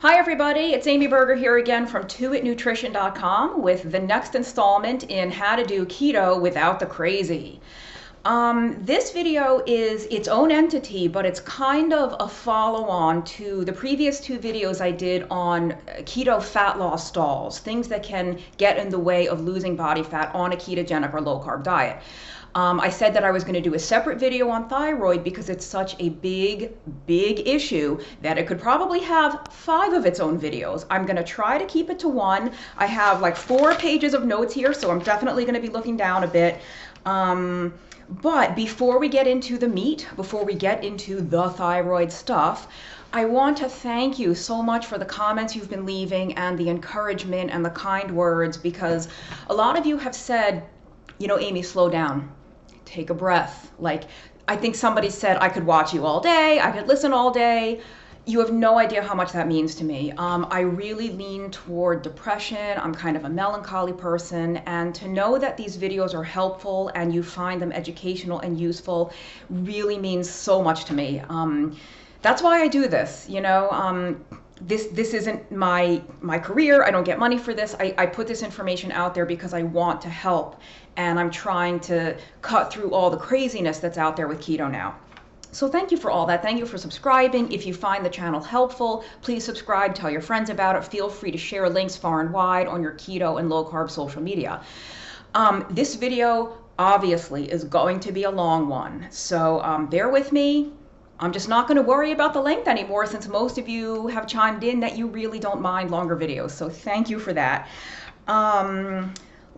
Hi everybody, it's Amy Berger here again from 2itnutrition.com with the next installment in how to do keto without the crazy. This video is its own entity, but it's kind of a follow-on to the previous two videos I did on keto fat loss stalls, things that can get in the way of losing body fat on a ketogenic or low-carb diet. I said that I was going to do a separate video on thyroid because it's such a big issue that it could probably have 5 of its own videos. I'm going to try to keep it to 1. I have like 4 pages of notes here, so I'm definitely going to be looking down a bit. But before we get into the meat, before we get into the thyroid stuff, I want to thank you so much for the comments you've been leaving and the encouragement and the kind words, because a lot of you have said, you know, Amy, slow down. Take a breath. Like, I think somebody said I could watch you all day, I could listen all day. You have no idea how much that means to me. I really lean toward depression. I'm kind of a melancholy person, and to know that these videos are helpful and you find them educational and useful really means so much to me. That's why I do this, you know. This isn't my career. I don't get money for this. I put this information out there because I want to help, and I'm trying to cut through all the craziness that's out there with keto now. So thank you for all that. Thank you for subscribing. If you find the channel helpful, please subscribe, tell your friends about it. Feel free to share links far and wide on your keto and low carb social media. This video obviously is going to be a long one, so bear with me. I'm just not going to worry about the length anymore, since most of you have chimed in that you really don't mind longer videos. So thank you for that.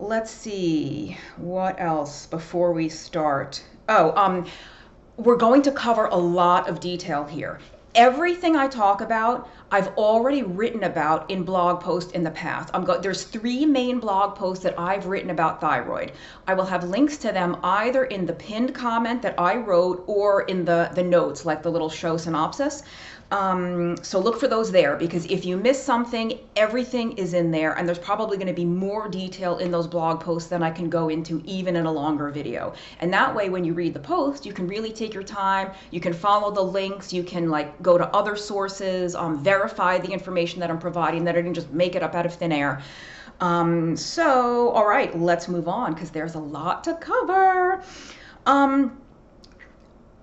Let's see, what else before we start? We're going to cover a lot of detail here. Everything I talk about, I've already written about in blog posts in the past. There's 3 main blog posts that I've written about thyroid. I will have links to them either in the pinned comment that I wrote or in the notes, like the little show synopsis. So look for those there, because if you miss something, everything is in there, and there's probably going to be more detail in those blog posts than I can go into even in a longer video. And that way, when you read the post, you can really take your time, you can follow the links, you can like go to other sources, verify the information that I'm providing, that I didn't just make it up out of thin air. So, all right, let's move on, because there's a lot to cover.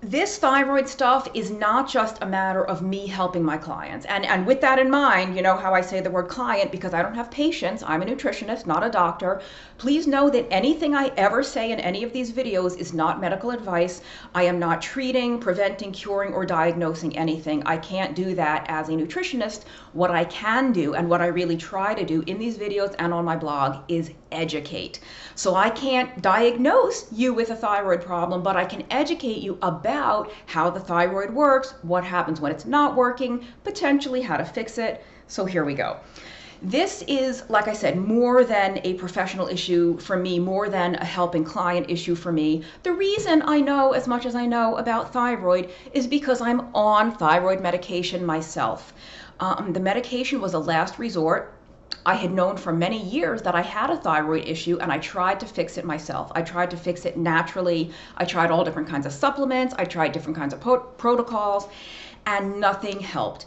This thyroid stuff is not just a matter of me helping my clients. And with that in mind, you know how I say the word client, because I don't have patients. I'm a nutritionist, not a doctor. Please know that anything I ever say in any of these videos is not medical advice. I am not treating, preventing, curing, or diagnosing anything. I can't do that as a nutritionist. What I can do, and what I really try to do in these videos and on my blog, is educate. So I can't diagnose you with a thyroid problem, but I can educate you about how the thyroid works, what happens when it's not working, potentially how to fix it. So here we go. This is, like I said, more than a professional issue for me, more than a helping client issue for me. The reason I know as much as I know about thyroid is because I'm on thyroid medication myself. The medication was a last resort. I had known for many years that I had a thyroid issue, and I tried to fix it myself. I tried to fix it naturally. I tried all different kinds of supplements. I tried different kinds of protocols, and nothing helped.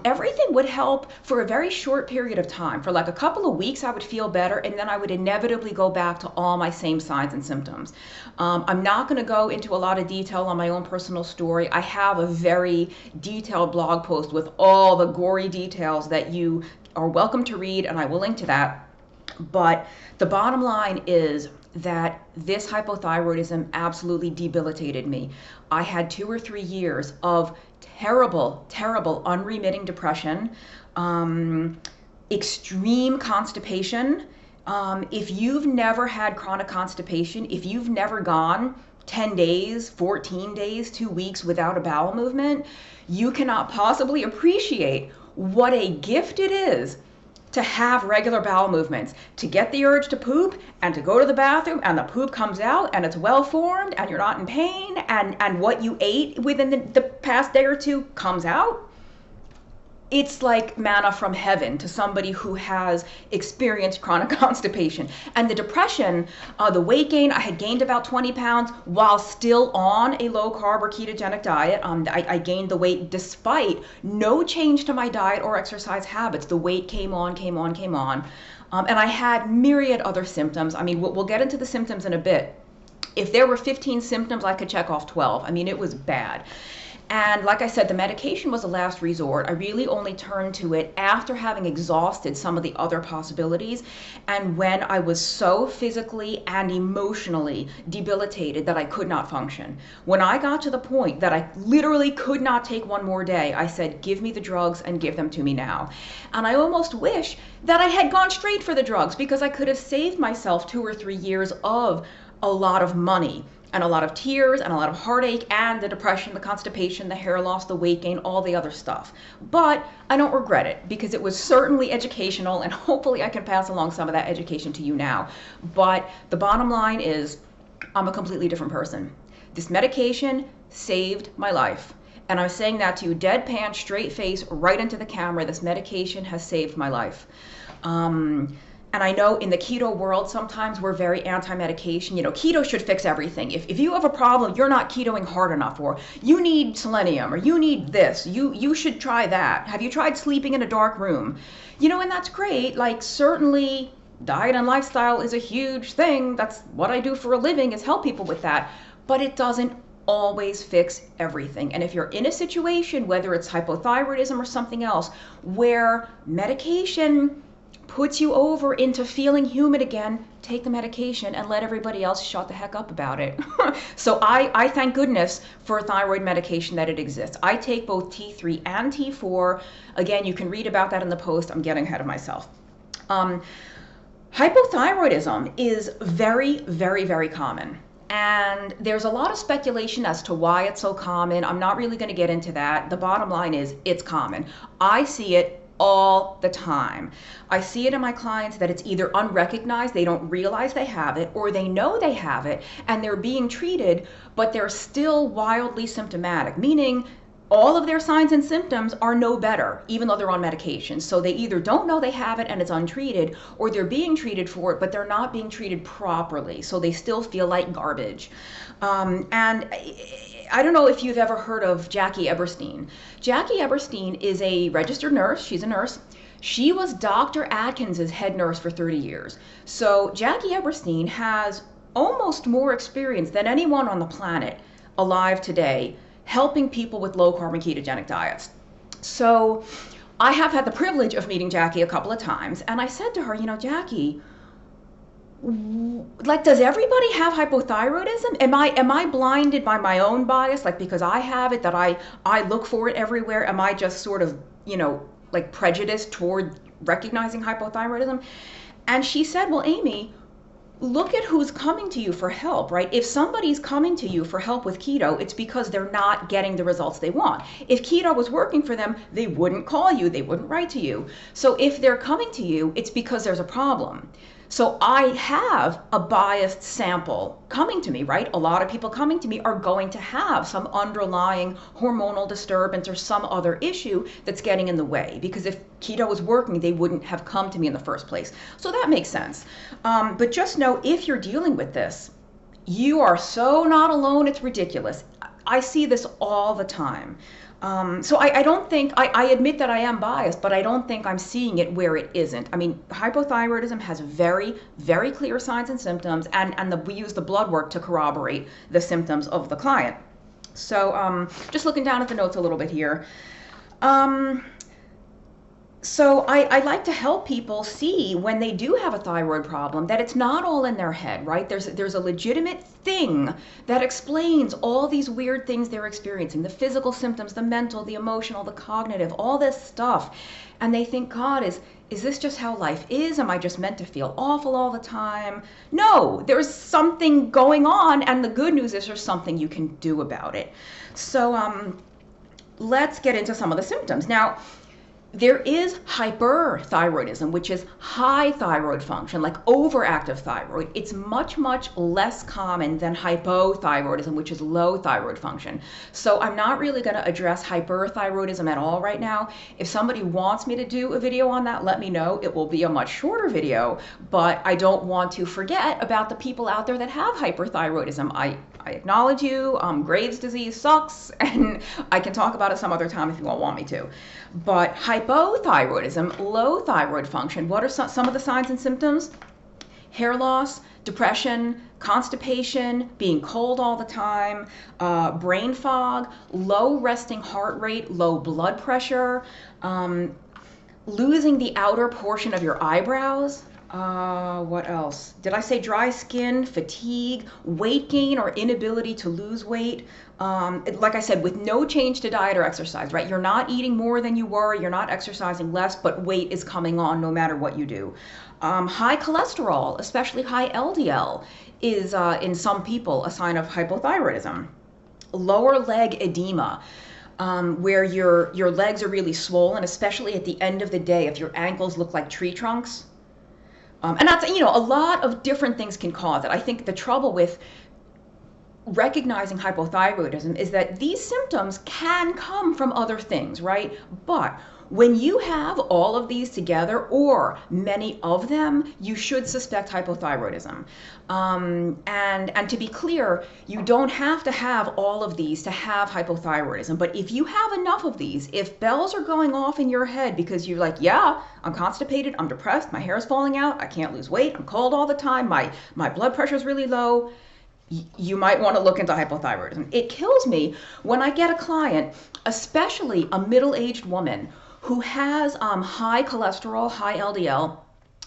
Everything would help for a very short period of time. For like a couple of weeks, I would feel better, and then I would inevitably go back to all my same signs and symptoms. I'm not going to go into a lot of detail on my own personal story. I have a very detailed blog post with all the gory details that you are welcome to read, and I will link to that. But the bottom line is that this hypothyroidism absolutely debilitated me. I had 2 or 3 years of terrible, unremitting depression, extreme constipation. If you've never had chronic constipation, if you've never gone 10 days, 14 days, 2 weeks without a bowel movement, you cannot possibly appreciate what a gift it is to have regular bowel movements, to get the urge to poop and to go to the bathroom and the poop comes out and it's well formed and you're not in pain, and what you ate within the past day or 2 comes out. it's like manna from heaven to somebody who has experienced chronic constipation. And the depression, the weight gain, I had gained about 20 pounds while still on a low carb or ketogenic diet. I gained the weight despite no change to my diet or exercise habits. The weight came on. And I had myriad other symptoms. I mean, we'll get into the symptoms in a bit. If there were 15 symptoms, I could check off 12. I mean, it was bad. And like I said, the medication was a last resort. I really only turned to it after having exhausted some of the other possibilities, and when I was so physically and emotionally debilitated that I could not function. When I got to the point that I literally could not take one more day, I said, give me the drugs and give them to me now. And I almost wish that I had gone straight for the drugs, because I could have saved myself 2 or 3 years of a lot of money and a lot of tears and a lot of heartache and the depression, the constipation, the hair loss, the weight gain, all the other stuff. But I don't regret it, because it was certainly educational, and hopefully I can pass along some of that education to you now. But the bottom line is, I'm a completely different person. This medication saved my life. And I'm saying that to you deadpan, straight face, right into the camera. This medication has saved my life. And I know in the keto world, sometimes we're very anti-medication. You know, keto should fix everything. If you have a problem, you're not ketoing hard enough, or you need selenium, or you need this, you should try that. Have you tried sleeping in a dark room? You know, and that's great. Like, certainly diet and lifestyle is a huge thing. That's what I do for a living, is help people with that. But it doesn't always fix everything. And if you're in a situation, whether it's hypothyroidism or something else, where medication puts you over into feeling human again, take the medication and let everybody else shut the heck up about it. So I thank goodness for thyroid medication that it exists. I take both T3 and T4. Again, you can read about that in the post. I'm getting ahead of myself. Hypothyroidism is very, very, very common. And there's a lot of speculation as to why it's so common. I'm not really going to get into that. The bottom line is, it's common. I see it all the time. I see it in my clients that it's either unrecognized, they don't realize they have it, or they know they have it and they're being treated, but they're still wildly symptomatic, meaning all of their signs and symptoms are no better, even though they're on medication. So they either don't know they have it and it's untreated, or they're being treated for it, but they're not being treated properly. So they still feel like garbage. And I don't know if you've ever heard of Jackie Eberstein. Jackie Eberstein is a registered nurse. She's a nurse. She was Dr. Atkins's head nurse for 30 years. So Jackie Eberstein has almost more experience than anyone on the planet alive today helping people with low carb and ketogenic diets. So I have had the privilege of meeting Jackie a couple of times, and I said to her, you know, Jackie, like, does everybody have hypothyroidism? Am I blinded by my own bias, like because I have it, that I look for it everywhere? Am I just sort of, you know, like prejudiced toward recognizing hypothyroidism? And she said, well, Amy, look at who's coming to you for help, right? If somebody's coming to you for help with keto, it's because they're not getting the results they want. If keto was working for them, they wouldn't call you, they wouldn't write to you. So if they're coming to you, it's because there's a problem. So I have a biased sample coming to me, right? A lot of people coming to me are going to have some underlying hormonal disturbance or some other issue that's getting in the way, because if keto was working, they wouldn't have come to me in the first place. So that makes sense. But just know, if you're dealing with this, you are so not alone, it's ridiculous. I see this all the time. So I don't think, I admit that I am biased, but I don't think I'm seeing it where it isn't. I mean, hypothyroidism has very, very clear signs and symptoms, and we use the blood work to corroborate the symptoms of the client. So just looking down at the notes a little bit here. So I like to help people see, when they do have a thyroid problem, that it's not all in their head, right? There's a legitimate thing that explains all these weird things they're experiencing, the physical symptoms, the mental, the emotional, the cognitive, all this stuff. And they think, God, is this just how life is? Am I just meant to feel awful all the time? No, there's something going on, and the good news is there's something you can do about it. So let's get into some of the symptoms. Now, There is hyperthyroidism, which is high thyroid function, like overactive thyroid. It's much, much less common than hypothyroidism, which is low thyroid function. So I'm not really going to address hyperthyroidism at all right now. If somebody wants me to do a video on that, let me know. It will be a much shorter video, but I don't want to forget about the people out there that have hyperthyroidism. I acknowledge you. Graves' disease sucks, and I can talk about it some other time if you all want me to. But hypothyroidism, low thyroid function, what are some of the signs and symptoms? Hair loss, depression, constipation, being cold all the time, brain fog, low resting heart rate, low blood pressure, losing the outer portion of your eyebrows. What else? Did I say dry skin, fatigue, weight gain or inability to lose weight? Like I said, with no change to diet or exercise, right? You're not eating more than you were, you're not exercising less, but weight is coming on no matter what you do. High cholesterol, especially high LDL, is in some people a sign of hypothyroidism. Lower leg edema. Where your legs are really swollen, especially at the end of the day, if your ankles look like tree trunks. And that's, a lot of different things can cause it. I think the trouble with recognizing hypothyroidism is that these symptoms can come from other things, right? But when you have all of these together, or many of them, you should suspect hypothyroidism. And to be clear, you don't have to have all of these to have hypothyroidism. But if you have enough of these, if bells are going off in your head because you're like, yeah, I'm constipated, I'm depressed, my hair is falling out, I can't lose weight, I'm cold all the time, my blood pressure is really low, you might want to look into hypothyroidism. It kills me when I get a client, especially a middle-aged woman, who has high cholesterol, high LDL,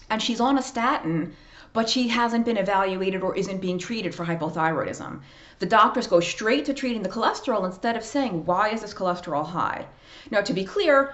and she's on a statin, but she hasn't been evaluated or isn't being treated for hypothyroidism. The doctors go straight to treating the cholesterol instead of saying, why is this cholesterol high? Now, to be clear,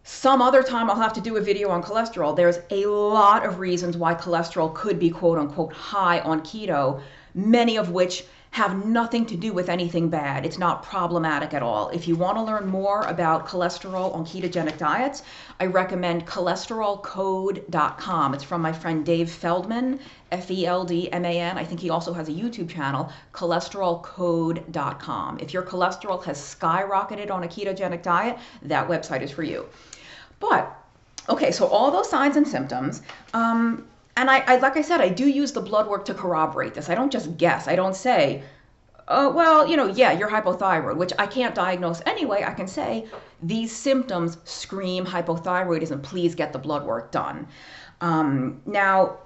some other time I'll have to do a video on cholesterol. There's a lot of reasons why cholesterol could be quote unquote high on keto, many of which have nothing to do with anything bad. It's not problematic at all. If you want to learn more about cholesterol on ketogenic diets, I recommend cholesterolcode.com. It's from my friend Dave Feldman, Feldman. I think he also has a YouTube channel, cholesterolcode.com. If your cholesterol has skyrocketed on a ketogenic diet, that website is for you. But, okay, so all those signs and symptoms, and I, like I said, I do use the blood work to corroborate this. I don't just guess. I don't say, well, yeah, you're hypothyroid, which I can't diagnose anyway. I can say these symptoms scream hypothyroidism. Please get the blood work done. Now,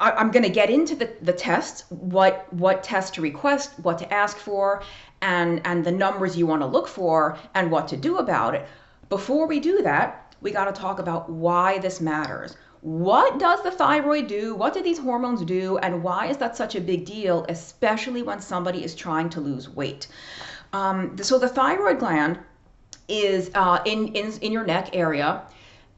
I'm going to get into the tests, what tests to request, what to ask for, and the numbers you want to look for, and what to do about it. Before we do that, we got to talk about why this matters. What does the thyroid do? What do these hormones do? And why is that such a big deal, especially when somebody is trying to lose weight? So the thyroid gland is in your neck area.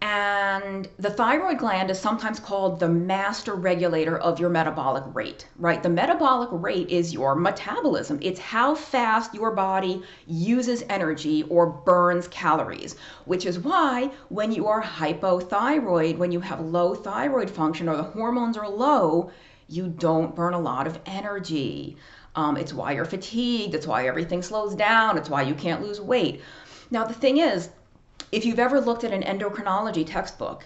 And the thyroid gland is sometimes called the master regulator of your metabolic rate, right? The metabolic rate is your metabolism. It's how fast your body uses energy or burns calories, which is why when you are hypothyroid, when you have low thyroid function or the hormones are low, you don't burn a lot of energy. It's why you're fatigued. It's why everything slows down. It's why you can't lose weight. Now, the thing is, if you've ever looked at an endocrinology textbook,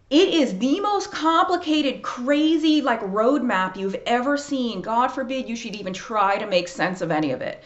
it is the most complicated, crazy, roadmap you've ever seen. God forbid you should even try to make sense of any of it.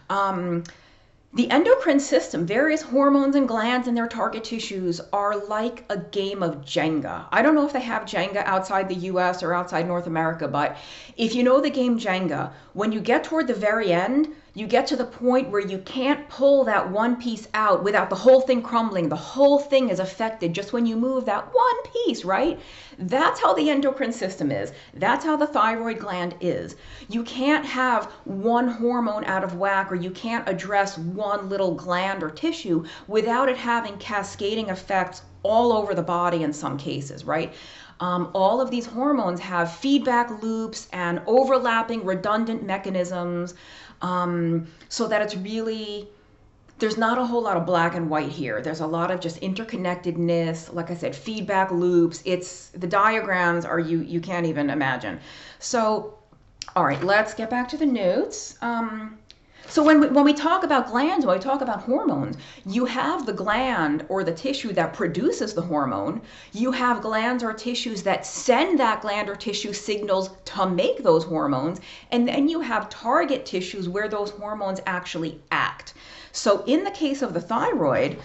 The endocrine system, various hormones and glands in their target tissues are like a game of Jenga. I don't know if they have Jenga outside the US or outside North America, but if you know the game Jenga, when you get toward the very end, you get to the point where you can't pull that one piece out without the whole thing crumbling. The whole thing is affected just when you move that one piece, right? That's how the endocrine system is. That's how the thyroid gland is. You can't have one hormone out of whack, or you can't address one little gland or tissue without it having cascading effects all over the body in some cases, right? All of these hormones have feedback loops and overlapping redundant mechanisms, so that it's really there's not a whole lot of black and white here. There's a lot of just interconnectedness. Like I said, feedback loops. The diagrams are you can't even imagine. So, all right, let's get back to the notes. So when we talk about glands, when we talk about hormones, you have the gland or the tissue that produces the hormone. You have glands or tissues that send that gland or tissue signals to make those hormones. And then you have target tissues where those hormones actually act. So in the case of the thyroid,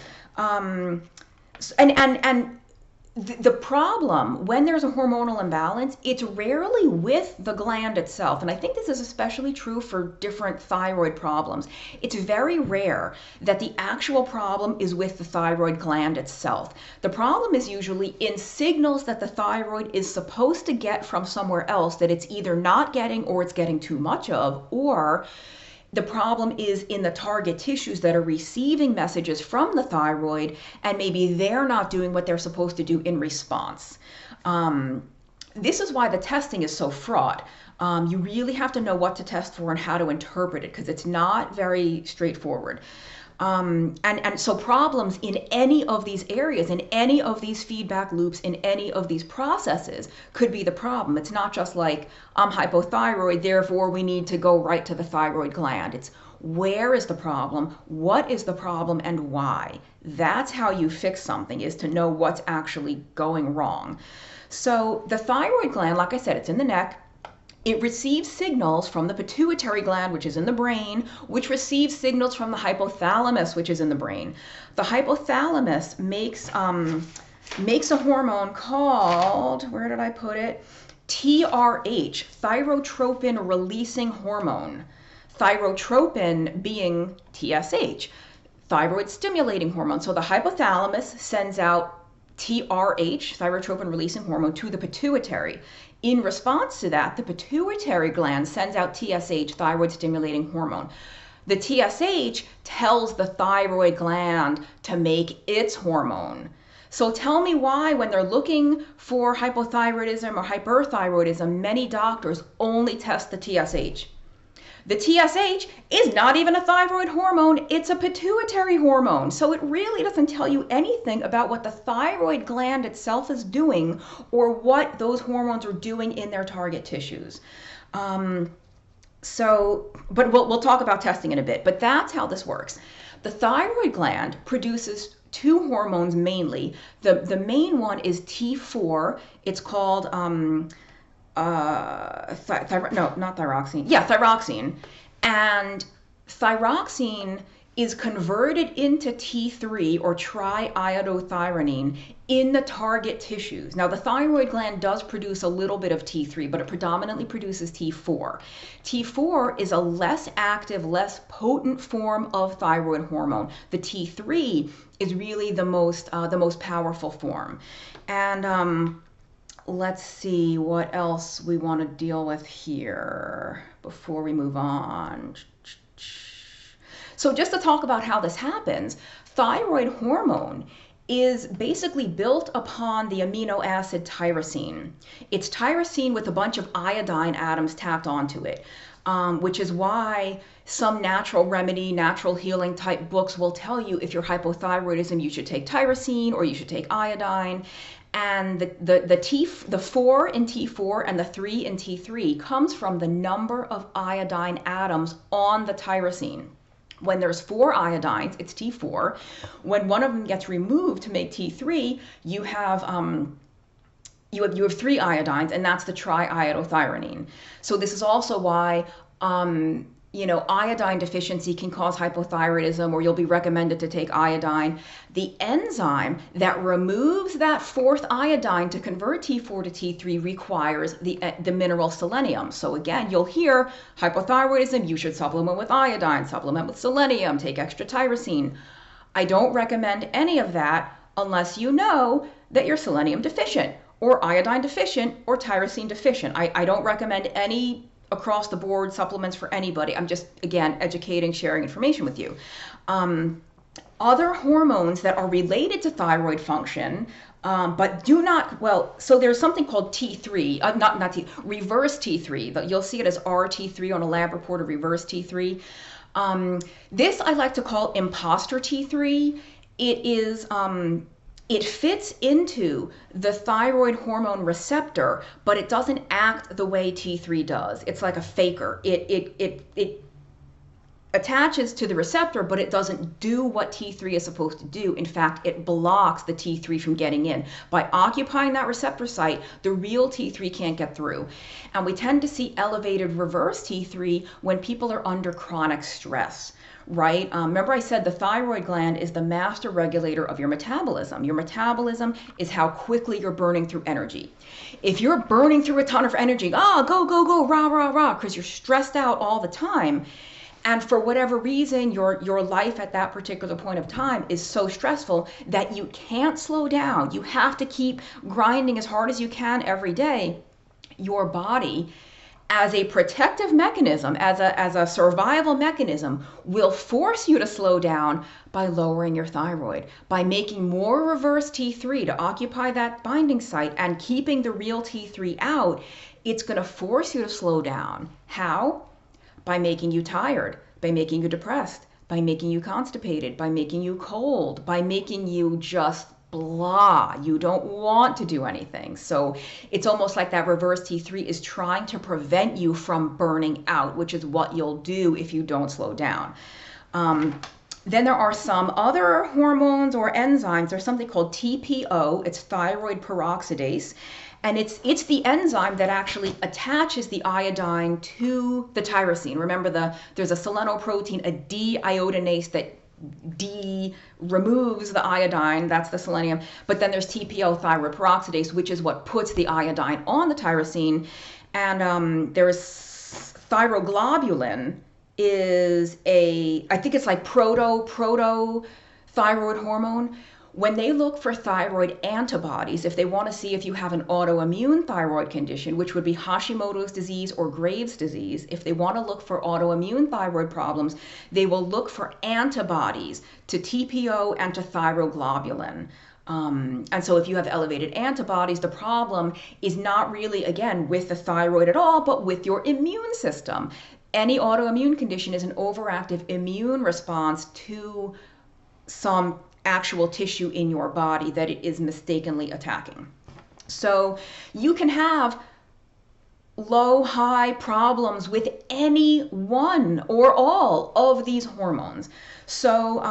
the problem when there's a hormonal imbalance, it's rarely with the gland itself. And I think this is especially true for different thyroid problems. It's very rare that the actual problem is with the thyroid gland itself. The problem is usually in signals that the thyroid is supposed to get from somewhere else that it's either not getting or it's getting too much of, or the problem is in the target tissues that are receiving messages from the thyroid, and maybe they're not doing what they're supposed to do in response. This is why the testing is so fraught. You really have to know what to test for and how to interpret it, because it's not very straightforward. And so problems in any of these areas, in any of these feedback loops, in any of these processes could be the problem. It's not just like, I'm hypothyroid, therefore we need to go right to the thyroid gland. It's where is the problem, what is the problem, and why. That's how you fix something, is to know what's actually going wrong. So the thyroid gland, like I said, it's in the neck. It receives signals from the pituitary gland, which is in the brain, which receives signals from the hypothalamus, which is in the brain. The hypothalamus makes a hormone called, where did I put it? TRH, thyrotropin releasing hormone. Thyrotropin being TSH, thyroid stimulating hormone. So the hypothalamus sends out TRH, thyrotropin releasing hormone, to the pituitary. In response to that, the pituitary gland sends out TSH, thyroid stimulating hormone. The TSH tells the thyroid gland to make its hormone. So tell me why, when they're looking for hypothyroidism or hyperthyroidism, many doctors only test the TSH. The TSH is not even a thyroid hormone, it's a pituitary hormone. So it really doesn't tell you anything about what the thyroid gland itself is doing or what those hormones are doing in their target tissues. But we'll talk about testing in a bit, but that's how this works. The thyroid gland produces two hormones mainly. The main one is T4. It's called thyroxine. And thyroxine is converted into T3 or triiodothyronine in the target tissues. Now the thyroid gland does produce a little bit of T3, but it predominantly produces T4. T4 is a less active, less potent form of thyroid hormone. The T3 is really the most powerful form. And let's see what else we want to deal with here before we move on. So just to talk about how this happens, thyroid hormone is basically built upon the amino acid tyrosine. It's tyrosine with a bunch of iodine atoms tacked onto it, which is why some natural remedy, natural healing type books will tell you if you're hypothyroidism, you should take tyrosine or you should take iodine. And the 4 in T4 and the 3 in T3 comes from the number of iodine atoms on the tyrosine. When there's 4 iodines, it's T4. When one of them gets removed to make T3, you have 3 iodines, and that's the triiodothyronine. So this is also why iodine deficiency can cause hypothyroidism, or you'll be recommended to take iodine. The enzyme that removes that 4th iodine to convert T4 to T3 requires the mineral selenium. So again, you'll hear hypothyroidism, you should supplement with iodine, supplement with selenium, take extra tyrosine. I don't recommend any of that unless you know that you're selenium deficient or iodine deficient or tyrosine deficient. I don't recommend any across the board supplements for anybody. I'm just, again, educating, sharing information with you. Other hormones that are related to thyroid function, but do not, so there's something called T3, reverse T3. You'll see it as RT3 on a lab report of reverse T3. This I like to call imposter T3. It fits into the thyroid hormone receptor, but it doesn't act the way T3 does. It's like a faker. It attaches to the receptor, but it doesn't do what T3 is supposed to do. In fact, it blocks the T3 from getting in. By occupying that receptor site, the real T3 can't get through. And we tend to see elevated reverse T3 when people are under chronic stress. Right? Remember I said the thyroid gland is the master regulator of your metabolism. Your metabolism is how quickly you're burning through energy. If you're burning through a ton of energy, go, go, go, rah, rah, rah, because you're stressed out all the time, and for whatever reason, your life at that particular point of time is so stressful that you can't slow down. You have to keep grinding as hard as you can every day. Your body, as a protective mechanism, as a survival mechanism, will force you to slow down by lowering your thyroid, by making more reverse T3 to occupy that binding site and keeping the real T3 out. It's going to force you to slow down. How? By making you tired, by making you depressed, by making you constipated, by making you cold, by making you just blah. You don't want to do anything. So it's almost like that reverse T3 is trying to prevent you from burning out, which is what you'll do if you don't slow down. Then there are some other hormones or enzymes. There's something called TPO. It's Thyroid Peroxidase. And it's the enzyme that actually attaches the iodine to the tyrosine. Remember, there's a selenoprotein, a deiodinase that removes the iodine, that's the selenium, but then there's TPO, thyroid peroxidase, which is what puts the iodine on the tyrosine. And there's thyroglobulin is I think it's like proto thyroid hormone. When they look for thyroid antibodies, if they want to see if you have an autoimmune thyroid condition, which would be Hashimoto's disease or Graves' disease, if they want to look for autoimmune thyroid problems, they will look for antibodies to TPO and to thyroglobulin. And so if you have elevated antibodies, the problem is not really, again, with the thyroid at all, but with your immune system. Any autoimmune condition is an overactive immune response to some actual tissue in your body that it is mistakenly attacking. So you can have low, high problems with any one or all of these hormones. So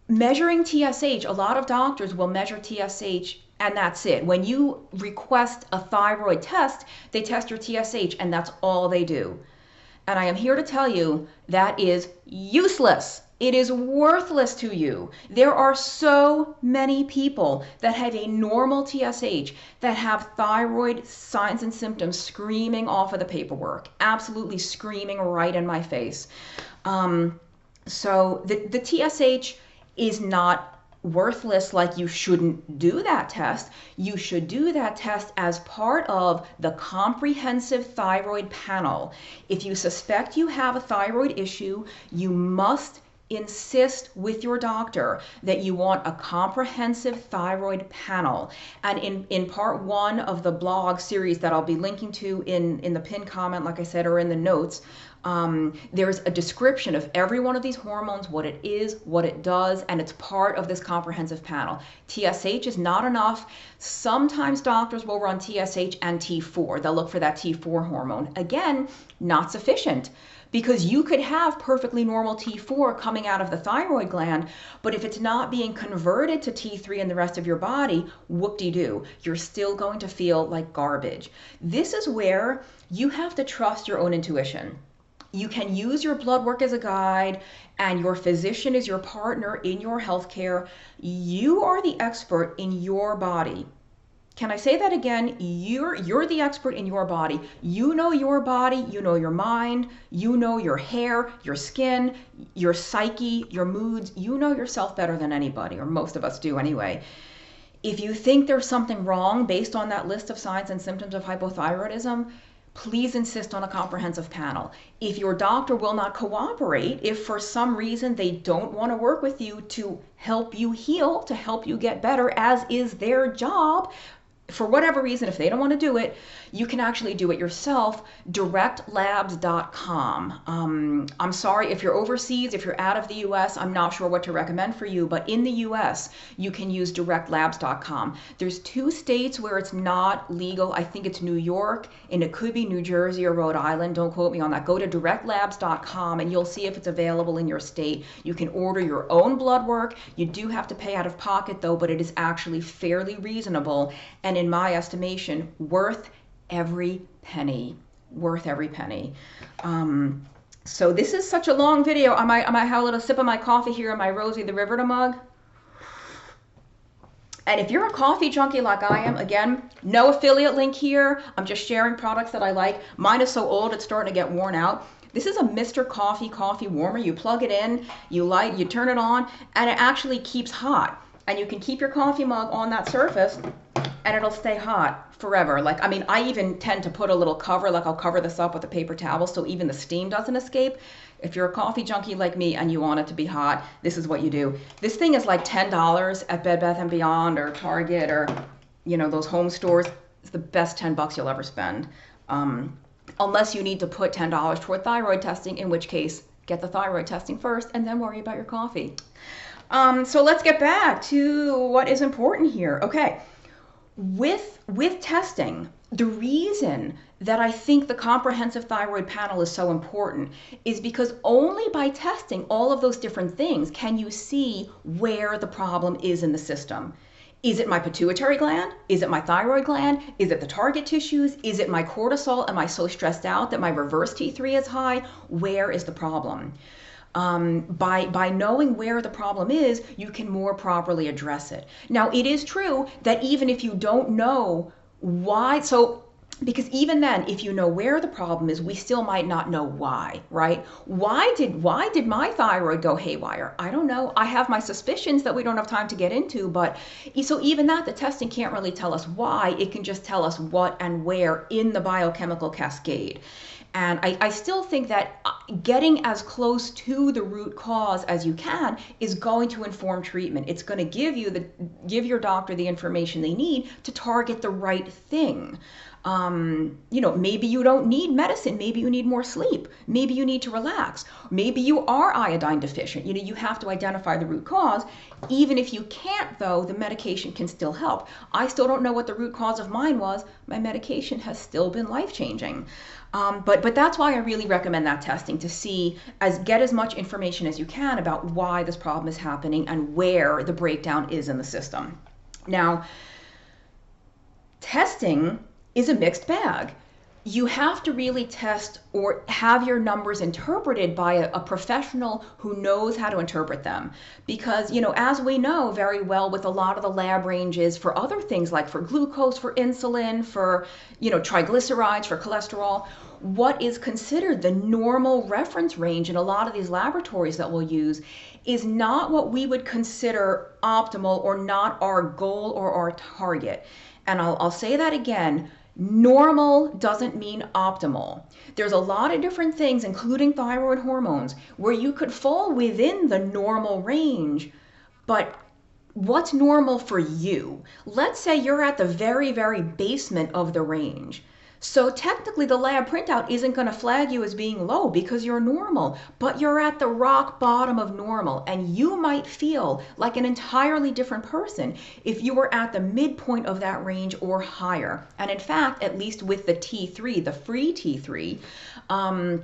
measuring TSH, a lot of doctors will measure TSH and that's it. When you request a thyroid test, they test your TSH and that's all they do. And I am here to tell you that is useless. It is worthless to you. There are so many people that have a normal TSH that have thyroid signs and symptoms screaming off of the paperwork, absolutely screaming right in my face. So the TSH is not worthless, like you shouldn't do that test. You should do that test as part of the comprehensive thyroid panel. If you suspect you have a thyroid issue, you must insist with your doctor that you want a comprehensive thyroid panel. And in part 1 of the blog series that I'll be linking to in the pinned comment, like I said, or in the notes, there's a description of every one of these hormones, what it is, what it does, and it's part of this comprehensive panel. TSH is not enough. Sometimes doctors will run TSH and T4. They'll look for that T4 hormone. Again, not sufficient. Because you could have perfectly normal T4 coming out of the thyroid gland, but if it's not being converted to T3 in the rest of your body, whoop-de-doo, you're still going to feel like garbage. This is where you have to trust your own intuition. You can use your blood work as a guide, and your physician is your partner in your healthcare. You are the expert in your body. Can I say that again? You're the expert in your body. You know your body, you know your mind, you know your hair, your skin, your psyche, your moods. You know yourself better than anybody, or most of us do anyway. If you think there's something wrong based on that list of signs and symptoms of hypothyroidism, please insist on a comprehensive panel. If your doctor will not cooperate, if for some reason they don't want to work with you to help you heal, to help you get better, as is their job, for whatever reason, if they don't want to do it, you can actually do it yourself, directlabs.com. I'm sorry, if you're overseas, if you're out of the US, I'm not sure what to recommend for you, but in the US, you can use directlabs.com. There's 2 states where it's not legal. I think it's New York, and it could be New Jersey or Rhode Island. Don't quote me on that. Go to directlabs.com and you'll see if it's available in your state. You can order your own blood work. You do have to pay out of pocket though, but it is actually fairly reasonable, and in my estimation, worth every penny. Worth every penny. So this is such a long video. I might have a little sip of my coffee here in my Rosie the Riveter mug. And if you're a coffee junkie like I am, again, no affiliate link here. I'm just sharing products that I like. Mine is so old, it's starting to get worn out. This is a Mr. Coffee coffee warmer. You plug it in, you turn it on, and it actually keeps hot. And you can keep your coffee mug on that surface and it'll stay hot forever. Like, I mean, I even tend to put a little cover, like I'll cover this up with a paper towel so even the steam doesn't escape. If you're a coffee junkie like me and you want it to be hot, this is what you do. This thing is like $10 at Bed Bath & Beyond or Target or, you know, those home stores. It's the best $10 you'll ever spend. Unless you need to put $10 toward thyroid testing, in which case, get the thyroid testing first and then worry about your coffee. So let's get back to what is important here. Okay, with testing, the reason that I think the comprehensive thyroid panel is so important is because only by testing all of those different things can you see where the problem is in the system. Is it my pituitary gland? Is it my thyroid gland? Is it the target tissues? Is it my cortisol? Am I so stressed out that my reverse T3 is high? Where is the problem? By knowing where the problem is, you can more properly address it. Now, it is true that even if you don't know why, because even then, if you know where the problem is, we still might not know why, right? Why did my thyroid go haywire? I don't know. I have my suspicions that we don't have time to get into, but so even that, the testing can't really tell us why. It can just tell us what and where in the biochemical cascade. And I still think that getting as close to the root cause as you can is going to inform treatment. It's going to give your doctor the information they need to target the right thing. You know, maybe you don't need medicine. Maybe you need more sleep. Maybe you need to relax. Maybe you are iodine deficient. You know, you have to identify the root cause. Even if you can't, though, the medication can still help. I still don't know what the root cause of mine was. My medication has still been life-changing. But that's why I really recommend that testing, to get as much information as you can about why this problem is happening and where the breakdown is in the system. Now, testing is a mixed bag. You have to really test or have your numbers interpreted by a professional who knows how to interpret them. Because, you know, as we know very well with a lot of the lab ranges for other things like for glucose, for insulin, for, you know, triglycerides, for cholesterol, what is considered the normal reference range in a lot of these laboratories that we'll use is not what we would consider optimal or not our goal or our target. And I'll say that again. Normal doesn't mean optimal. There's a lot of different things, including thyroid hormones, where you could fall within the normal range, but what's normal for you? Let's say you're at the very, very basement of the range. So technically the lab printout isn't going to flag you as being low because you're normal, but you're at the rock bottom of normal, and you might feel like an entirely different person if you were at the midpoint of that range or higher. And in fact, at least with the T3, the free T3, a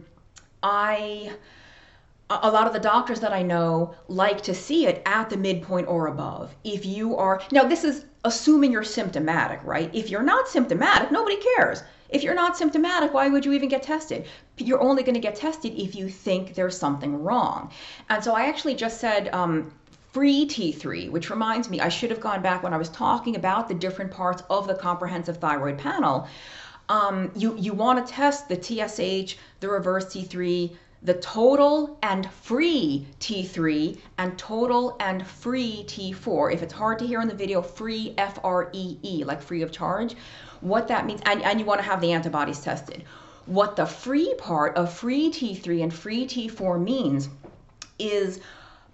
lot of the doctors that I know like to see it at the midpoint or above. If you are, now this is assuming you're symptomatic, right? If you're not symptomatic, nobody cares. If you're not symptomatic, why would you even get tested? You're only going to get tested if you think there's something wrong. And so I actually just said free T3, which reminds me, I should have gone back when I was talking about the different parts of the comprehensive thyroid panel. You want to test the TSH, the reverse T3, the total and free T3, and total and free T4. If it's hard to hear in the video, free, F-R-E-E, like free of charge. What that means, and you want to have the antibodies tested. What the free part of free T3 and free T4 means is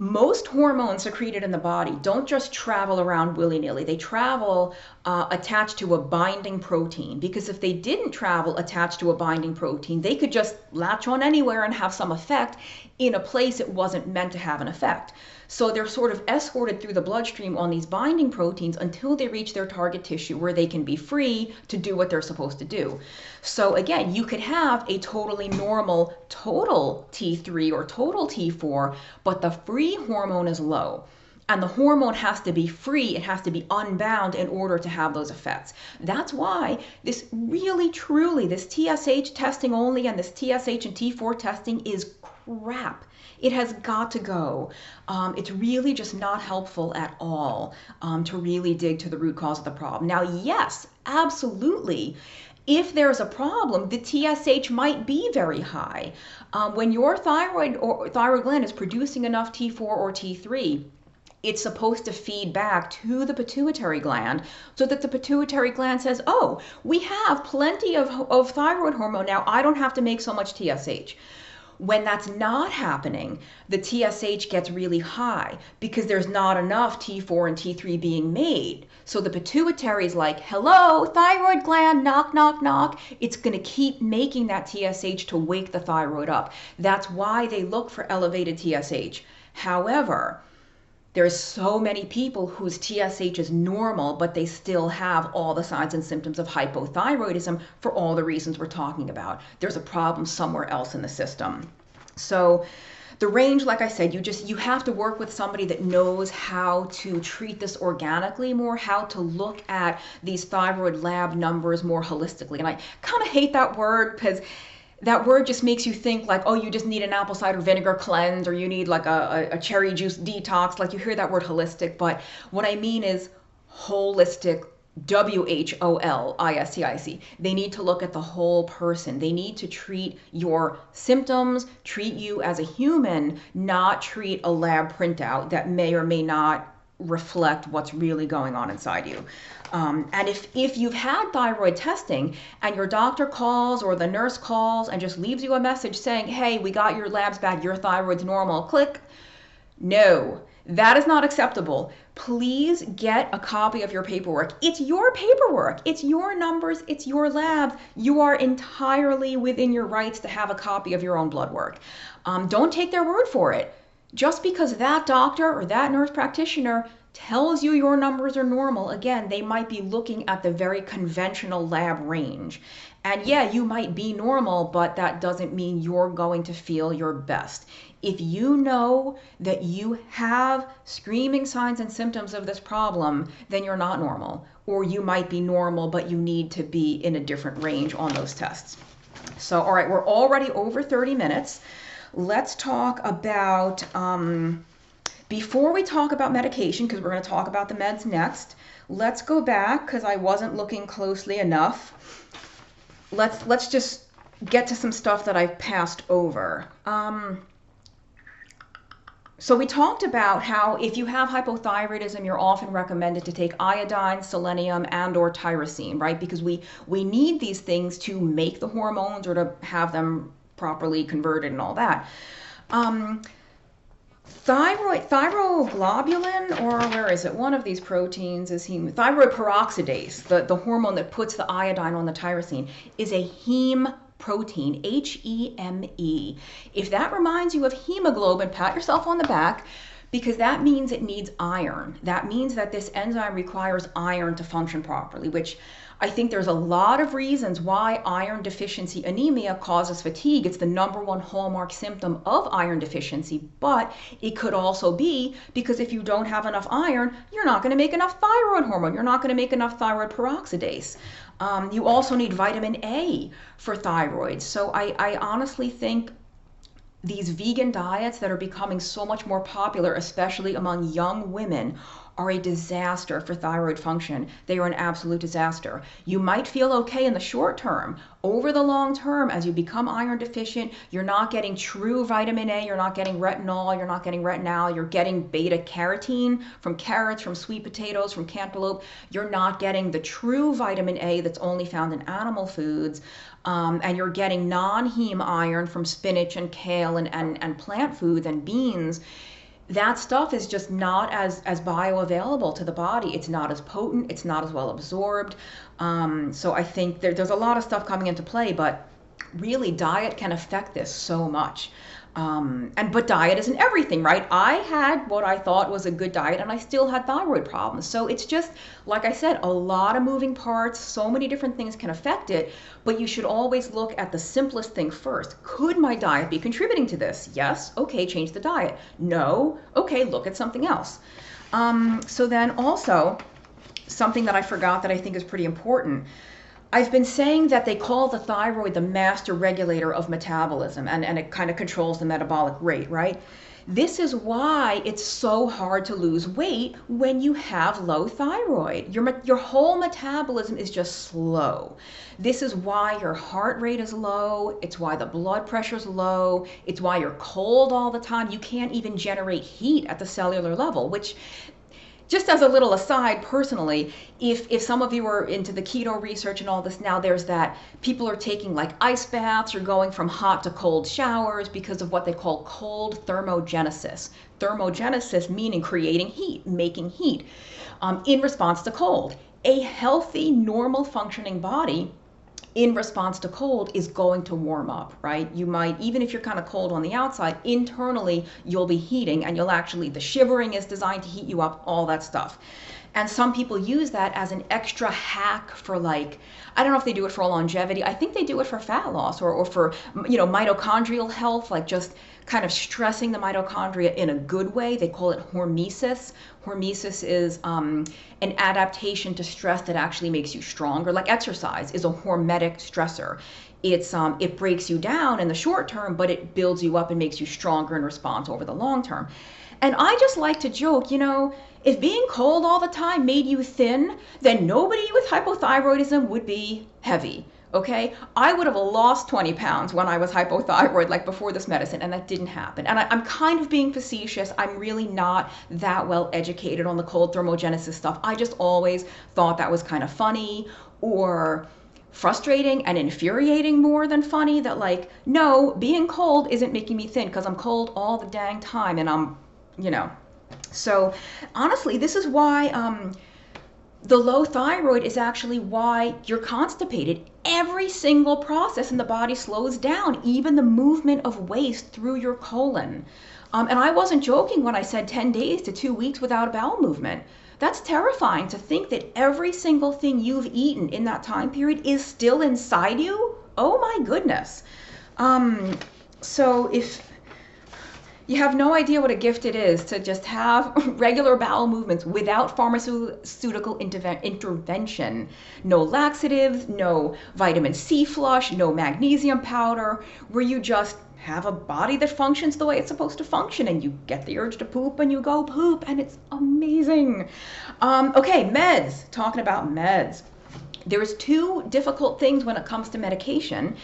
Most hormones secreted in the body don't just travel around willy-nilly. They travel attached to a binding protein, because if they didn't travel attached to a binding protein, they could just latch on anywhere and have some effect in a place it wasn't meant to have an effect. So they're sort of escorted through the bloodstream on these binding proteins until they reach their target tissue where they can be free to do what they're supposed to do. So again, you could have a totally normal total T3 or total T4, but the free hormone is low. And the hormone has to be free, it has to be unbound in order to have those effects. That's why this really, truly, this TSH testing only and this TSH and T4 testing is crap. It has got to go. It's really just not helpful at all to really dig to the root cause of the problem. Now, yes, absolutely. If there's a problem, the TSH might be very high. When your thyroid gland is producing enough T4 or T3, it's supposed to feed back to the pituitary gland so that the pituitary gland says, oh, we have plenty of thyroid hormone now, I don't have to make so much TSH. When that's not happening, the TSH gets really high because there's not enough T4 and T3 being made. So the pituitary is like, hello, thyroid gland, knock, knock, knock. It's going to keep making that TSH to wake the thyroid up. That's why they look for elevated TSH. However, there's so many people whose TSH is normal, but they still have all the signs and symptoms of hypothyroidism for all the reasons we're talking about. There's a problem somewhere else in the system. So the range, like I said, you have to work with somebody that knows how to treat this organically more, how to look at these thyroid lab numbers more holistically. And I kind of hate that word because that word just makes you think like, oh, you just need an apple cider vinegar cleanse, or you need like a cherry juice detox. Like you hear that word holistic, but what I mean is holistic, WHOLISTIC. They need to look at the whole person. They need to treat your symptoms, treat you as a human, not treat a lab printout that may or may not reflect what's really going on inside you. And if you've had thyroid testing and your doctor calls or the nurse calls and just leaves you a message saying, hey, we got your labs back, your thyroid's normal, click. No, that is not acceptable. Please get a copy of your paperwork. It's your paperwork. It's your numbers. It's your labs. You are entirely within your rights to have a copy of your own blood work. Don't take their word for it. Just because that doctor or that nurse practitioner tells you your numbers are normal, again, they might be looking at the very conventional lab range. And yeah, you might be normal, but that doesn't mean you're going to feel your best. If you know that you have screaming signs and symptoms of this problem, then you're not normal. Or you might be normal, but you need to be in a different range on those tests. So, all right, we're already over 30 minutes. Let's talk about, before we talk about medication, because we're going to talk about the meds next, let's go back, because I wasn't looking closely enough. Let's just get to some stuff that I've passed over. So we talked about how if you have hypothyroidism, you're often recommended to take iodine, selenium, and or tyrosine, right? Because we need these things to make the hormones or to have them properly converted and all that. Thyroglobulin, or where is it? One of these proteins is thyroid peroxidase, the hormone that puts the iodine on the tyrosine, is a heme protein, H-E-M-E. If that reminds you of hemoglobin, pat yourself on the back, because that means it needs iron. That means that this enzyme requires iron to function properly, which I think there's a lot of reasons why iron deficiency anemia causes fatigue. It's the #1 hallmark symptom of iron deficiency, but it could also be because if you don't have enough iron, you're not going to make enough thyroid hormone. You're not going to make enough thyroid peroxidase. You also need vitamin A for thyroid. So I honestly think these vegan diets that are becoming so much more popular, especially among young women, are a disaster for thyroid function. They are an absolute disaster. You might feel okay in the short term. Over the long term, as you become iron deficient, you're not getting true vitamin A, you're not getting retinol, you're not getting retinal, you're getting beta carotene from carrots, from sweet potatoes, from cantaloupe. You're not getting the true vitamin A that's only found in animal foods. And you're getting non-heme iron from spinach and kale and plant foods and beans. that stuff is just not as bioavailable to the body. It's not as potent. It's not as well absorbed. So I think there's a lot of stuff coming into play, but really diet can affect this so much. But diet isn't everything, right? I had what I thought was a good diet and I still had thyroid problems. So it's just, like I said, a lot of moving parts, so many different things can affect it, but you should always look at the simplest thing first. Could my diet be contributing to this? Yes. Okay, change the diet. No. Okay, look at something else. So then also, something that I forgot that I think is pretty important. I've been saying that they call the thyroid the master regulator of metabolism, and it kind of controls the metabolic rate, right? This is why it's so hard to lose weight when you have low thyroid. Your whole metabolism is just slow. This is why your heart rate is low. It's why the blood pressure is low. It's why you're cold all the time. You can't even generate heat at the cellular level, which, just as a little aside, personally, if some of you are into the keto research and all this, now there's that people are taking like ice baths or going from hot to cold showers because of what they call cold thermogenesis. Thermogenesis meaning creating heat, making heat in response to cold. A healthy, normal functioning body in response to cold is going to warm up, right? You might, even if you're kind of cold on the outside, internally you'll be heating, and you'll actually, the shivering is designed to heat you up, all that stuff. And some people use that as an extra hack for, like, I don't know if they do it for longevity. I think they do it for fat loss or for, mitochondrial health, like just kind of stressing the mitochondria in a good way. They call it hormesis. Hormesis is an adaptation to stress that actually makes you stronger. Like exercise is a hormetic stressor. It breaks you down in the short term, but it builds you up and makes you stronger in response over the long term. And I just like to joke, if being cold all the time made you thin, then nobody with hypothyroidism would be heavy, okay? I would have lost 20 pounds when I was hypothyroid, like before this medicine, and that didn't happen. And I'm kind of being facetious. I'm really not that well educated on the cold thermogenesis stuff. I just always thought that was kind of funny or frustrating and infuriating more than funny, that like, no, being cold isn't making me thin because I'm cold all the dang time and I'm, So honestly, this is why the low thyroid is actually why you're constipated. Every single process in the body slows down, even the movement of waste through your colon. And I wasn't joking when I said 10 days to 2 weeks without a bowel movement. That's terrifying to think that every single thing you've eaten in that time period is still inside you. Oh my goodness. So if you have no idea what a gift it is to just have regular bowel movements without pharmaceutical intervention. No laxatives, no vitamin C flush, no magnesium powder, where you just have a body that functions the way it's supposed to function, and you get the urge to poop and you go poop, and it's amazing. Okay, meds. Talking about meds. There's two difficult things when it comes to medication.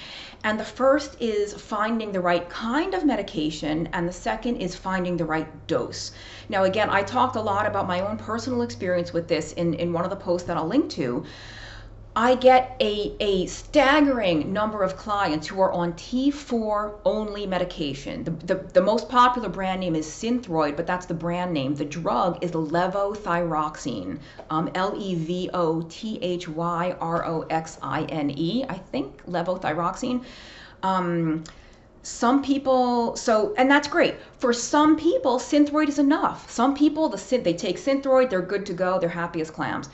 And the first is finding the right kind of medication, and the second is finding the right dose. Now, again, I talked a lot about my own personal experience with this in one of the posts that I'll link to. I get a staggering number of clients who are on T4 only medication. The most popular brand name is Synthroid, but that's the brand name. The drug is levothyroxine, Levothyroxine, I think, levothyroxine. Some people, and that's great. For some people, Synthroid is enough. Some people, they take Synthroid, they're good to go, they're happy as clams.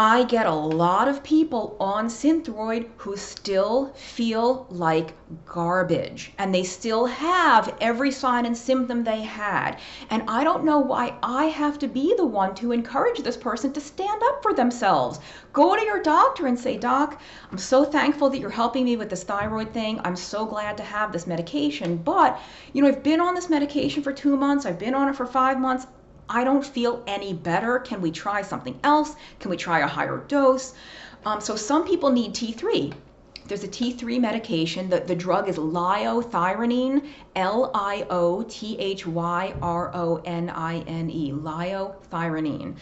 I get a lot of people on Synthroid who still feel like garbage, and they still have every sign and symptom they had. And I don't know why I have to be the one to encourage this person to stand up for themselves. Go to your doctor and say, Doc, I'm so thankful that you're helping me with this thyroid thing. I'm so glad to have this medication, but I've been on this medication for 2 months. I've been on it for 5 months. I don't feel any better. Can we try something else? Can we try a higher dose? So some people need T3. There's a T3 medication. The drug is liothyronine, Liothyronine, liothyronine.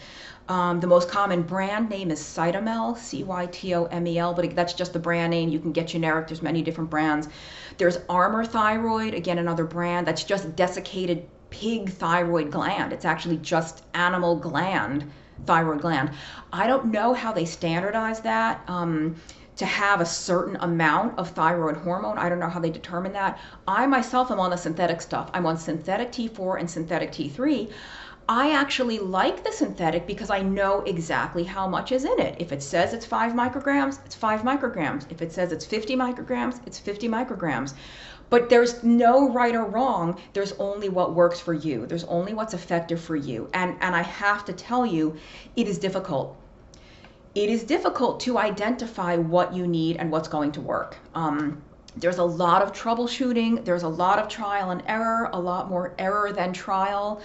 The most common brand name is Cytomel, Cytomel, but that's just the brand name. You can get generic. There's many different brands. There's Armour Thyroid, again, another brand. That's just desiccated pig thyroid gland. It's actually just animal gland, thyroid gland. I don't know how they standardize that to have a certain amount of thyroid hormone. I don't know how they determine that. I myself am on the synthetic stuff. I'm on synthetic T4 and synthetic T3. I actually like the synthetic because I know exactly how much is in it. If it says it's 5 micrograms, it's 5 micrograms. If it says it's 50 micrograms, it's 50 micrograms. But there's no right or wrong. There's only what works for you. There's only what's effective for you. And I have to tell you, it is difficult. It is difficult to identify what you need and what's going to work. There's a lot of troubleshooting. There's a lot of trial and error, a lot more error than trial.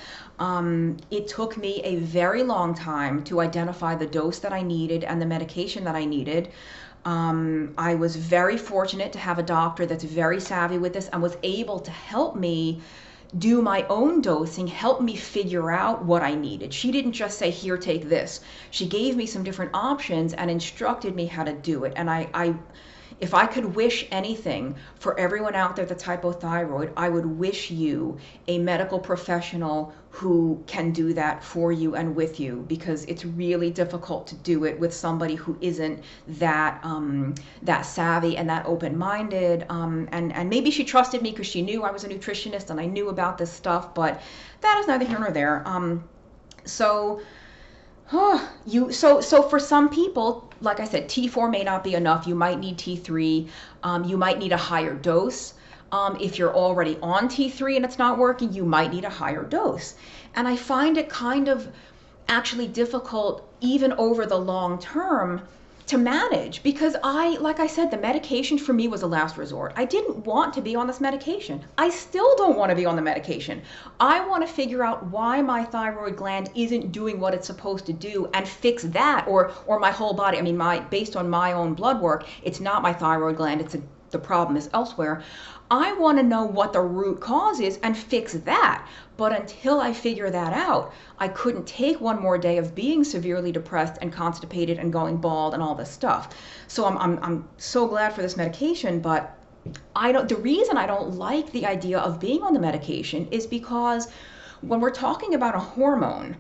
It took me a very long time to identify the dose that I needed and the medication that I needed. I was very fortunate to have a doctor that's very savvy with this and was able to help me do my own dosing, help me figure out what I needed. She didn't just say, here, take this. She gave me some different options and instructed me how to do it. And if I could wish anything for everyone out there that's hypothyroid, I would wish you a medical professional who can do that for you and with you, because it's really difficult to do it with somebody who isn't that savvy and that open-minded. And maybe she trusted me because she knew I was a nutritionist and I knew about this stuff, but that is neither here nor there. So for some people, like I said, T4 may not be enough. You might need T3. You might need a higher dose. If you're already on T3 and it's not working, you might need a higher dose. And I find it kind of actually difficult, even over the long term, to manage, because like I said, the medication for me was a last resort. I didn't want to be on this medication. I still don't want to be on the medication. I want to figure out why my thyroid gland isn't doing what it's supposed to do and fix that, or my whole body. I mean, based on my own blood work, it's not my thyroid gland. The problem is elsewhere. I want to know what the root cause is and fix that. But until I figure that out, I couldn't take one more day of being severely depressed and constipated and going bald and all this stuff. So I'm so glad for this medication, but the reason I don't like the idea of being on the medication is because when we're talking about a hormone,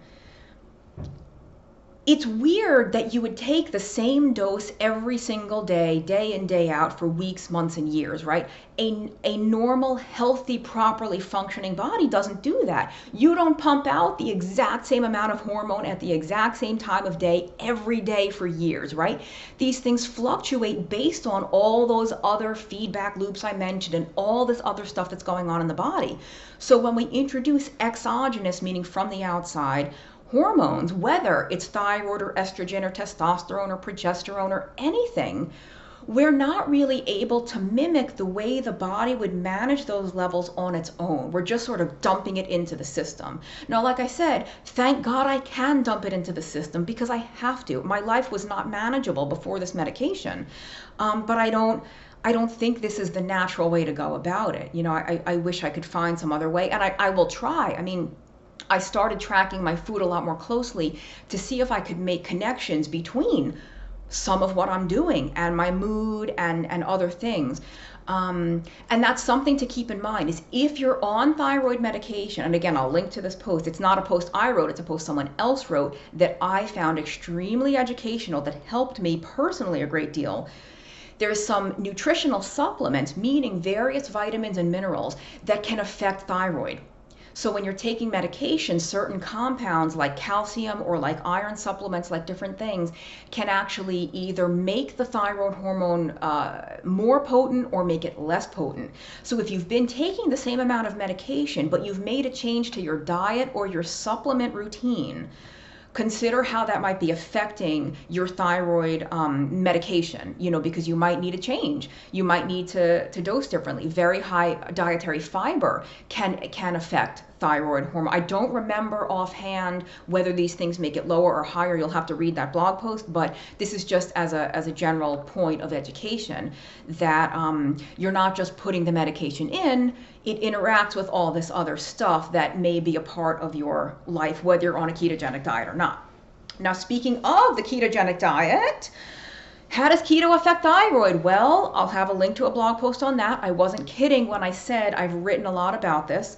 it's weird that you would take the same dose every single day, day in, day out, for weeks, months, and years, right? A normal, healthy, properly functioning body doesn't do that. You don't pump out the exact same amount of hormone at the exact same time of day every day for years, right? These things fluctuate based on all those other feedback loops I mentioned and all this other stuff that's going on in the body. So when we introduce exogenous, meaning from the outside, hormones, whether it's thyroid or estrogen or testosterone or progesterone or anything, we're not really able to mimic the way the body would manage those levels on its own. We're just sort of dumping it into the system. Now, like I said, thank God I can dump it into the system because I have to. My life was not manageable before this medication, but I don't think this is the natural way to go about it. You know, I wish I could find some other way, and I will try. I mean, I started tracking my food a lot more closely to see if I could make connections between some of what I'm doing and my mood and other things. And that's something to keep in mind, is if you're on thyroid medication, and again, I'll link to this post. It's not a post I wrote, it's a post someone else wrote that I found extremely educational, that helped me personally a great deal. There's some nutritional supplements, meaning various vitamins and minerals, that can affect thyroid. So when you're taking medication, certain compounds like calcium or like iron supplements, like different things, can actually either make the thyroid hormone more potent or make it less potent. So if you've been taking the same amount of medication, but you've made a change to your diet or your supplement routine, consider how that might be affecting your thyroid medication, you know, because you might need a change. You might need to dose differently. Very high dietary fiber can affect thyroid hormone. I don't remember offhand whether these things make it lower or higher. You'll have to read that blog post, but this is just as a general point of education, that you're not just putting the medication in, it interacts with all this other stuff that may be a part of your life, whether you're on a ketogenic diet or not. Now, speaking of the ketogenic diet, how does keto affect thyroid? Well, I'll have a link to a blog post on that. I wasn't kidding when I said I've written a lot about this.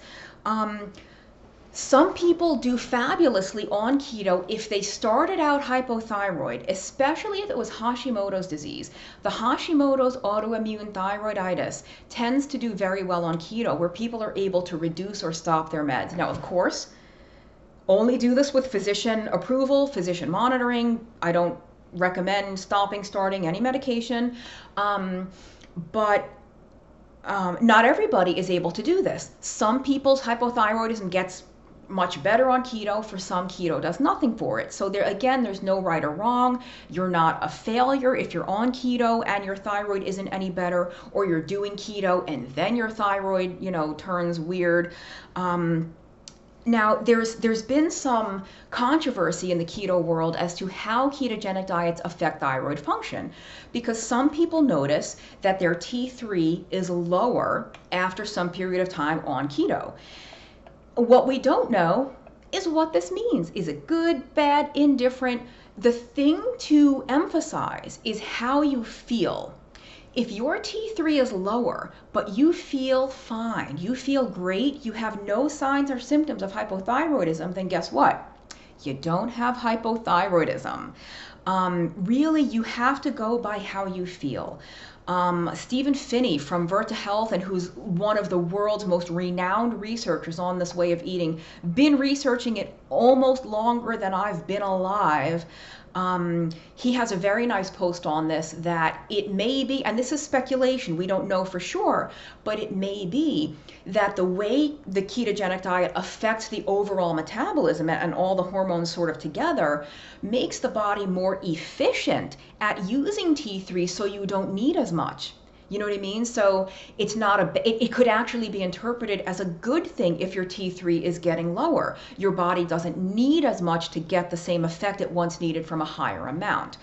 Some people do fabulously on keto if they started out hypothyroid, especially if it was Hashimoto's disease. The Hashimoto's autoimmune thyroiditis tends to do very well on keto, where people are able to reduce or stop their meds. Now, of course, only do this with physician approval, physician monitoring. I don't recommend starting any medication, but not everybody is able to do this. Some people's hypothyroidism gets much better on keto. For some, keto does nothing for it. So there's no right or wrong. You're not a failure if you're on keto and your thyroid isn't any better, or you're doing keto and then your thyroid, turns weird. Now, there's been some controversy in the keto world as to how ketogenic diets affect thyroid function, because some people notice that their T3 is lower after some period of time on keto. What we don't know is what this means. Is it good, bad, indifferent? The thing to emphasize is how you feel. If your T3 is lower, but you feel fine, you feel great, you have no signs or symptoms of hypothyroidism, then guess what? You don't have hypothyroidism. Really, you have to go by how you feel. Stephen Phinney from Virta Health, and who's one of the world's most renowned researchers on this way of eating, been researching it almost longer than I've been alive. He has a very nice post on this, that it may be, and this is speculation, we don't know for sure, but it may be that the way the ketogenic diet affects the overall metabolism and all the hormones sort of together makes the body more efficient at using T3, so you don't need as much. You know what I mean? So it's not it could actually be interpreted as a good thing if your T3 is getting lower. Your body doesn't need as much to get the same effect it once needed from a higher amount.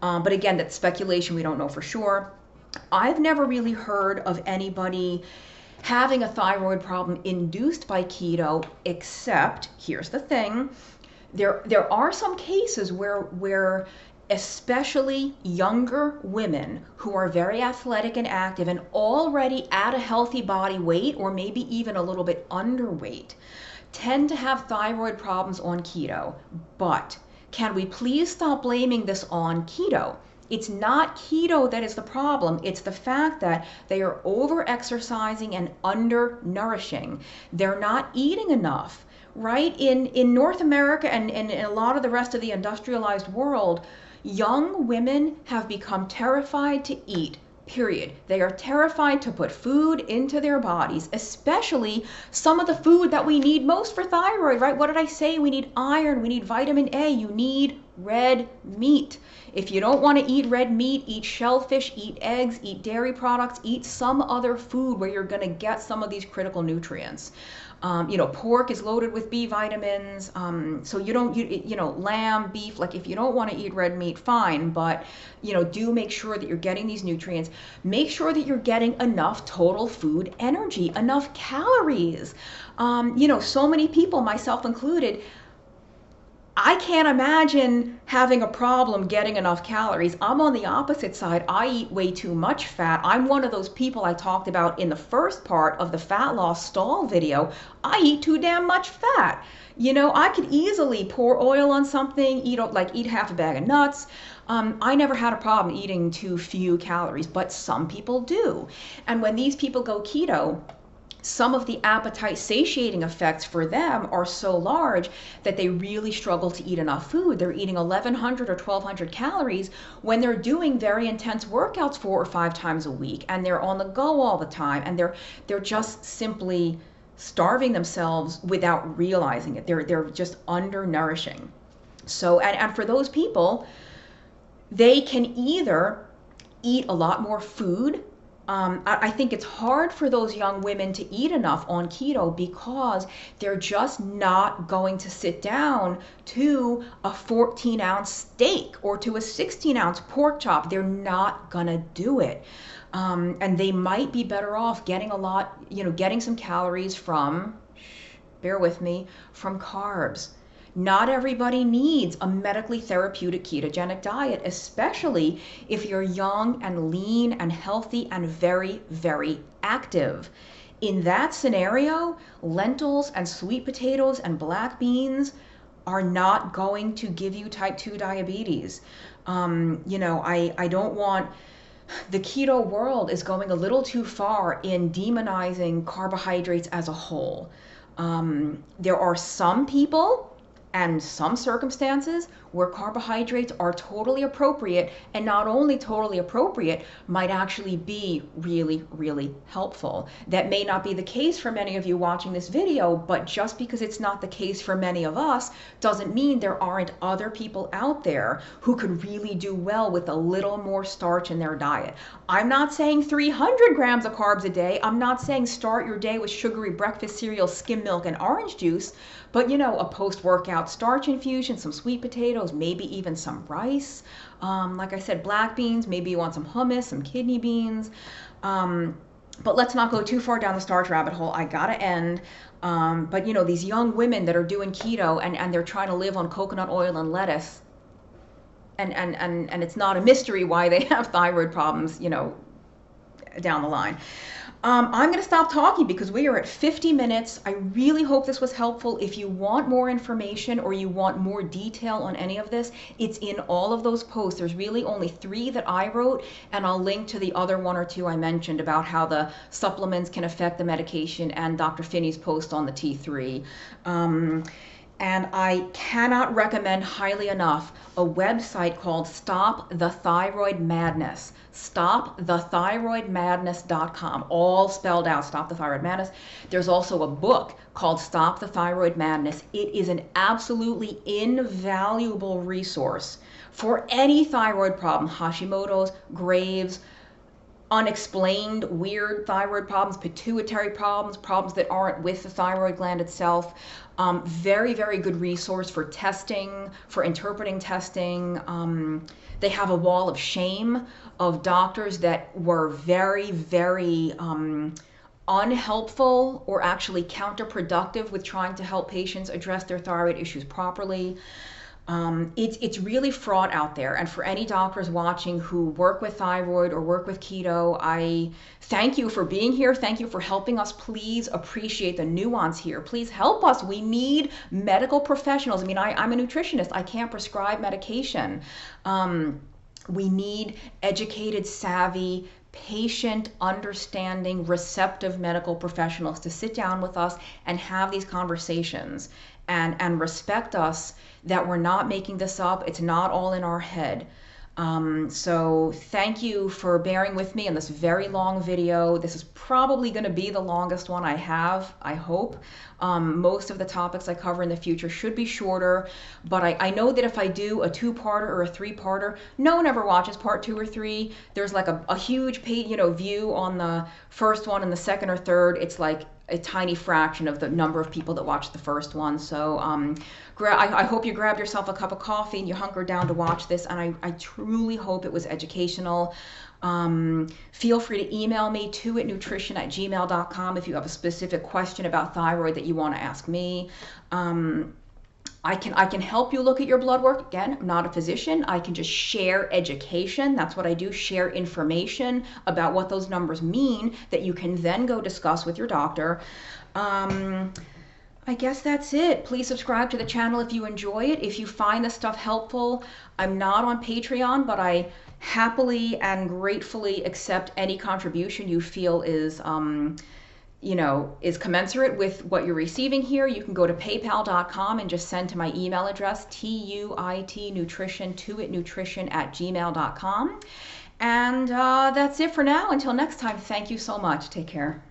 But again, that's speculation. We don't know for sure. I've never really heard of anybody having a thyroid problem induced by keto, except, here's the thing, there are some cases where especially younger women who are very athletic and active and already at a healthy body weight, or maybe even a little bit underweight, tend to have thyroid problems on keto. But can we please stop blaming this on keto? It's not keto that is the problem. It's the fact that they are over-exercising and under-nourishing. They're not eating enough, right? In North America and in a lot of the rest of the industrialized world, young women have become terrified to eat, period. They are terrified to put food into their bodies, especially some of the food that we need most for thyroid, right? What did I say? We need iron, we need vitamin A, you need red meat. If you don't want to eat red meat, eat shellfish, eat eggs, eat dairy products, eat some other food where you're going to get some of these critical nutrients. Pork is loaded with B vitamins, so lamb, beef, like if you don't want to eat red meat, fine, but, do make sure that you're getting these nutrients. Make sure that you're getting enough total food energy, enough calories. So many people, myself included, I can't imagine having a problem getting enough calories. I'm on the opposite side. I eat way too much fat. I'm one of those people I talked about in the first part of the fat loss stall video. I eat too damn much fat. I could easily pour oil on something, eat half a bag of nuts. I never had a problem eating too few calories, but some people do. And when these people go keto, some of the appetite satiating effects for them are so large that they really struggle to eat enough food. They're eating 1,100 or 1,200 calories when they're doing very intense workouts 4 or 5 times a week, and they're on the go all the time, and they're just simply starving themselves without realizing it. They're just undernourishing. So, and for those people, they can either eat a lot more food. I think it's hard for those young women to eat enough on keto because they're just not going to sit down to a 14-ounce steak or to a 16-ounce pork chop. They're not gonna do it. And they might be better off getting getting some calories from, bear with me, from carbs. Not everybody needs a medically therapeutic ketogenic diet, especially if you're young and lean and healthy and very, very active. In that scenario, lentils and sweet potatoes and black beans are not going to give you type 2 diabetes. I don't want, the keto world is going a little too far in demonizing carbohydrates as a whole. There are some people and some circumstances where carbohydrates are totally appropriate, and not only totally appropriate, might actually be really, really helpful. That may not be the case for many of you watching this video, but just because it's not the case for many of us doesn't mean there aren't other people out there who could really do well with a little more starch in their diet. I'm not saying 300 grams of carbs a day. I'm not saying start your day with sugary breakfast cereal, skim milk, and orange juice, but a post-workout starch infusion, some sweet potatoes, maybe even some rice. Like I said, black beans, maybe you want some hummus, some kidney beans. But let's not go too far down the starch rabbit hole. I gotta end. But these young women that are doing keto and they're trying to live on coconut oil and lettuce, and it's not a mystery why they have thyroid problems, down the line. I'm going to stop talking because we are at 50 minutes. I really hope this was helpful. If you want more information or you want more detail on any of this, it's in all of those posts. There's really only 3 that I wrote, and I'll link to the other 1 or 2 I mentioned about how the supplements can affect the medication, and Dr. Finney's post on the T3. And I cannot recommend highly enough a website called Stop the Thyroid Madness. StopTheThyroidMadness.com, all spelled out, Stop the Thyroid Madness. There's also a book called Stop the Thyroid Madness. It is an absolutely invaluable resource for any thyroid problem, Hashimoto's, Graves', unexplained weird thyroid problems, pituitary problems, problems that aren't with the thyroid gland itself. Very, very good resource for testing, for interpreting testing. They have a wall of shame of doctors that were very, very unhelpful or actually counterproductive with trying to help patients address their thyroid issues properly. It's really fraught out there. And for any doctors watching who work with thyroid or work with keto, I thank you for being here. Thank you for helping us. Please appreciate the nuance here. Please help us. We need medical professionals. I mean, I'm a nutritionist. I can't prescribe medication. We need educated, savvy, patient, understanding, receptive medical professionals to sit down with us and have these conversations and respect us that we're not making this up. It's not all in our head. So thank you for bearing with me in this very long video. This is probably going to be the longest one I have, I hope. Most of the topics I cover in the future should be shorter, but I know that if I do a 2-parter or a 3-parter, no one ever watches part 2 or 3. There's like a huge view on the first one, and the second or third, it's like a tiny fraction of the number of people that watch the first one. So I hope you grabbed yourself a cup of coffee and you hunkered down to watch this, and I truly hope it was educational. Feel free to email me, nutrition@gmail.com, if you have a specific question about thyroid that you want to ask me. I can help you look at your blood work. Again, I'm not a physician. I can just share education. That's what I do, share information about what those numbers mean that you can then go discuss with your doctor. I guess that's it. Please subscribe to the channel if you enjoy it. If you find this stuff helpful, I'm not on Patreon, but I happily and gratefully accept any contribution you feel is commensurate with what you're receiving here. You can go to paypal.com and just send to my email address, tuitnutrition@gmail.com. And that's it for now. Until next time, thank you so much. Take care.